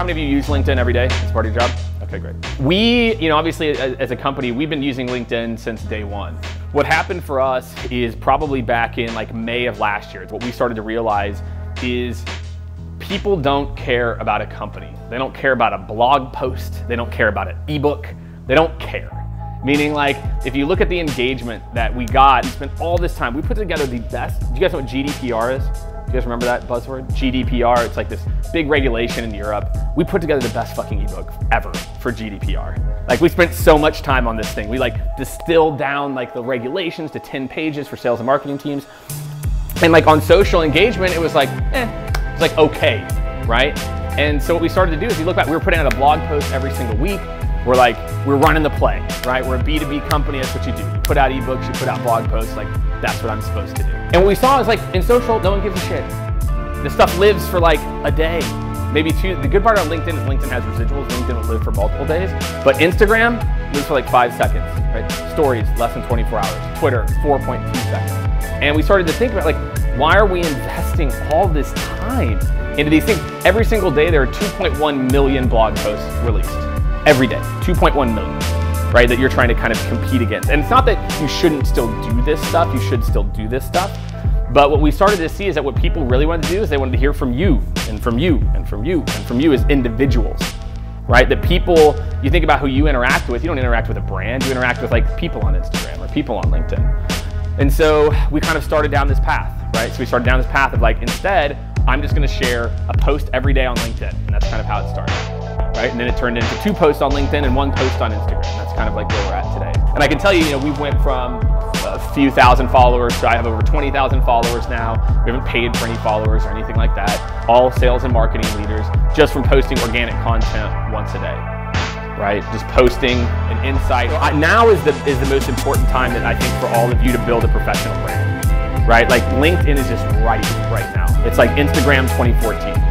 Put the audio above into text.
How many of you use LinkedIn every day as part of your job? Okay, great. We, obviously as a company, we've been using LinkedIn since day one. What happened for us is probably back in like May of last year. What we started to realize is people don't care about a company. They don't care about a blog post. They don't care about an ebook. They don't care. Meaning, like, if you look at the engagement that we got, we spent all this time, we put together the best. Do you guys know what GDPR is? Do you guys remember that buzzword? GDPR, it's like this big regulation in Europe. We put together the best fucking ebook ever for GDPR. Like, we spent so much time on this thing. We like distilled down like the regulations to 10 pages for sales and marketing teams. And like on social engagement, it was like, it's like okay, right? And so what we started to do is, you look back, we were putting out a blog post every single week. We're running the play, right? We're a B2B company, that's what you do. You put out ebooks, you put out blog posts, like that's what I'm supposed to do. And what we saw is like in social, no one gives a shit. This stuff lives for like a day, maybe two. The good part on LinkedIn is LinkedIn has residuals. LinkedIn will live for multiple days, but Instagram lives for like 5 seconds, right? Stories, less than 24 hours. Twitter, 4.2 seconds. And we started to think about like, why are we investing all this time into these things? Every single day, there are 2.1 million blog posts released. Every day, 2.1 million, right, that you're trying to kind of compete against. And it's not that you shouldn't still do this stuff, you should still do this stuff. But what we started to see is that what people really wanted to do is they wanted to hear from you, and from you, and from you, and from you as individuals, right? That people, you think about who you interact with, you don't interact with a brand, you interact with like people on Instagram or people on LinkedIn. And so we kind of started down this path, right? So we started down this path of like, instead, I'm just gonna share a post every day on LinkedIn. And that's kind of how it started. Right? And then it turned into 2 posts on LinkedIn and 1 post on Instagram. That's kind of like where we're at today. And I can tell you, we went from a few thousand followers to I have over 20,000 followers now. We haven't paid for any followers or anything like that. All sales and marketing leaders, just from posting organic content once a day, right? Just posting an insight. Now is the most important time that I think for all of you to build a professional brand, right? Like LinkedIn is just right now. It's like Instagram 2014.